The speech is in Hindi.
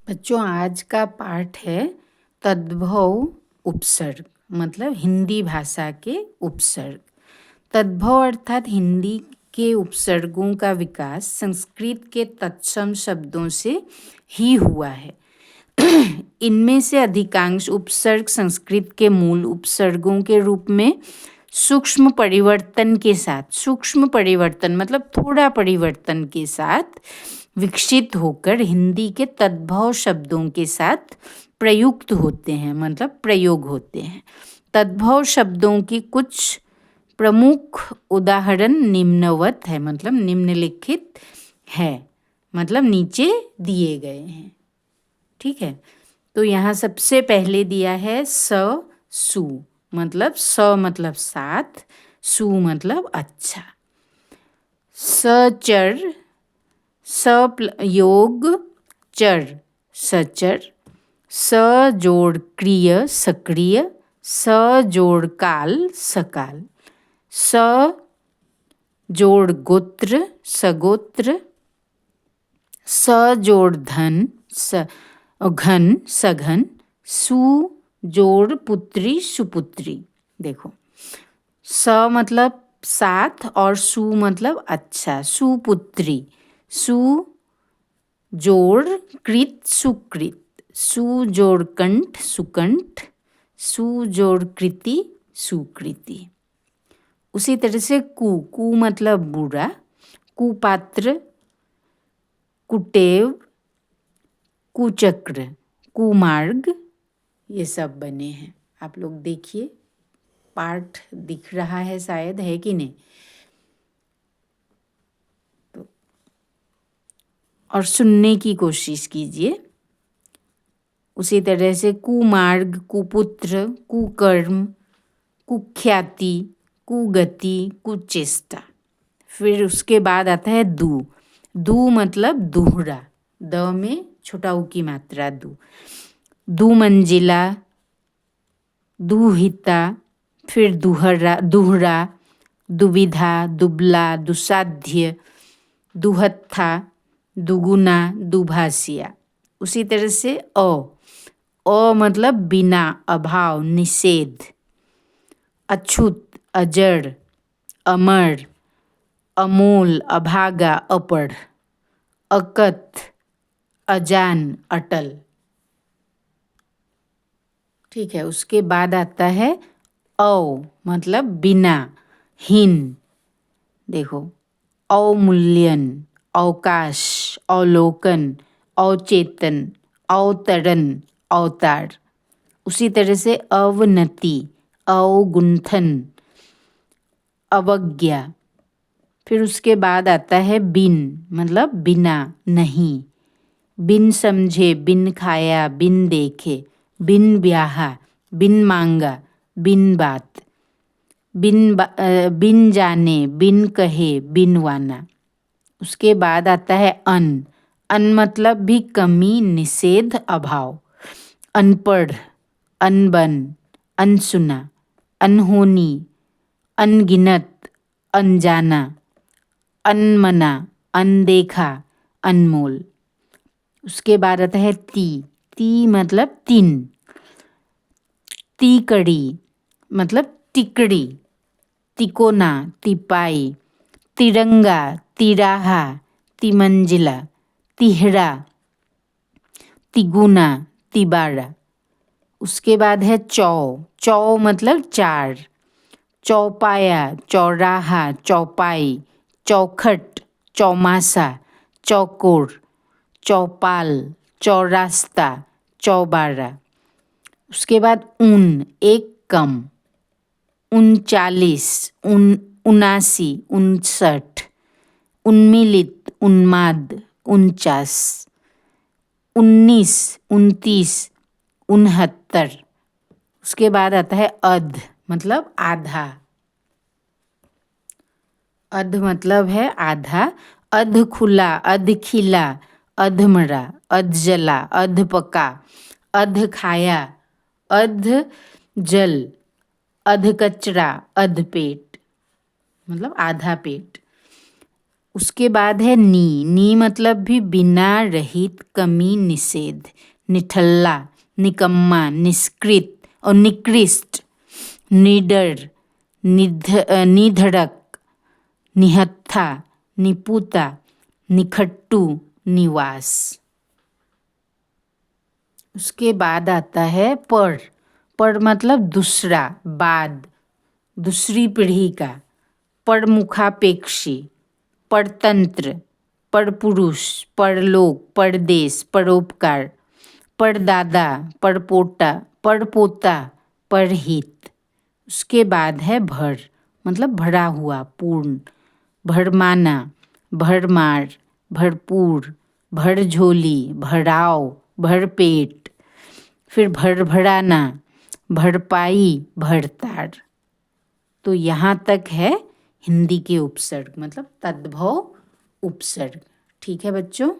बच्चों आज का पाठ है तद्भव उपसर्ग मतलब हिंदी भाषा के उपसर्ग। तद्भव अर्थात हिंदी के उपसर्गों का विकास संस्कृत के तत्सम शब्दों से ही हुआ है। इनमें से अधिकांश उपसर्ग संस्कृत के मूल उपसर्गों के रूप में सूक्ष्म परिवर्तन मतलब थोड़ा परिवर्तन के साथ विकसित होकर हिंदी के तद्भव शब्दों के साथ प्रयुक्त होते हैं मतलब प्रयोग होते हैं। तद्भव शब्दों की कुछ प्रमुख उदाहरण निम्नवत है मतलब निम्नलिखित है मतलब नीचे दिए गए हैं। ठीक है, तो यहाँ सबसे पहले दिया है सु मतलब मतलब साथ, सु मतलब अच्छा। सचर योग चर सचर। स जोड़ क्रिय सक्रिय। स जोड़ काल सकाल। स जोड़ गोत्र सगोत्र। स जोड़ धन घन सघन। सु जोड़ पुत्री सुपुत्री। देखो, स मतलब साथ और सु मतलब अच्छा, सुपुत्री। सु जोड़ कृत सुकृत। सु जोड़ कंठ सुकंठ। सु जोड़ कृति सुकृति। उसी तरह से कु मतलब बुरा, कुपात्र, कुटेव, कुचक्र, कुमार्ग, ये सब बने हैं। आप लोग देखिए, पाठ दिख रहा है शायद, है कि नहीं? और सुनने की कोशिश कीजिए। उसी तरह से कुमार्ग, कुपुत्र, कुकर्म, कुख्याति, कुगति, कुचेष्टा। फिर उसके बाद आता है दू मतलब दूहरा, द में छोटा ऊ की मात्रा दू। दुमंजिला, दुहिता, फिर दूहरा, दुविधा, दुबला, दुसाध्य, दुहत्था, दुगुना, दुभाषिया। उसी तरह से अ मतलब बिना, अभाव, निषेध। अछूत, अजड़, अमर, अमोल, अभागा, अपढ़। अकथ, अजान, अटल। ठीक है, उसके बाद आता है मतलब बिना, हीन। देखो, अवमूल्यन, अवकाश, अवलोकन, अवचेतन, अवतरण, अवतार। उसी तरह से अवनति, अवगुंठन, अवज्ञा। फिर उसके बाद आता है बिन मतलब बिना, नहीं। बिन समझे, बिन खाया, बिन देखे, बिन ब्याहा, बिन मांगा, बिन बात। बिन जाने, बिन कहे, बिन वाना। उसके बाद आता है अन मतलब भी कमी, निषेध, अभाव। अनपढ़, अनबन, अनसुना, अनहोनी, अनगिनत, अनजाना, अनमना, अनदेखा, अनमोल। उसके बाद आता है ती मतलब तीन। तीकड़ी मतलब टिकड़ी, तिकोना, तिपाई, तिरंगा, तिराहा, तिमंजिला, तिहरा, तिगुना, तिबारा। उसके बाद है चौ मतलब चार। चौपाया, चौराहा, चौपाई, चौखट, चौमासा, चौकोर, चौपाल, चौरास्ता, चौबारा। उसके बाद एक कम, 39, 79, 59, उन्मीलित, उन्माद, 49, 19, 29, 69। उसके बाद आता है अध मतलब आधा। अध मतलब है आधा। अध खुला, अध खिला, अध मरा, अध जला, अध पका, अध खाया, अध जल, अध कचरा, अध पेट मतलब आधा पेट। उसके बाद है नी। नी मतलब भी बिना, रहित, कमी, निषेध। निठल्ला, निकम्मा, निष्कृत और निकृष्ट, निडर, निधड़क, निहत्था, निपुता, निखट्टू, निवास। उसके बाद आता है पर। पर मतलब दूसरा, बाद, दूसरी पीढ़ी का। परमुखापेक्षी, परतंत्र, परपुरुष, परलोक, परदेश, परोपकार, परदादा, परपोता, परपोता, परहित। उसके बाद है भर, मतलब भरा हुआ, पूर्ण। भरमाना, भरमार, भरपूर, भरझोली, भराव, भरपेट। फिर भरभराना, भरपाई, भरतार। तो यहाँ तक है हिंदी के उपसर्ग, मतलब तद्भव उपसर्ग। ठीक है बच्चों।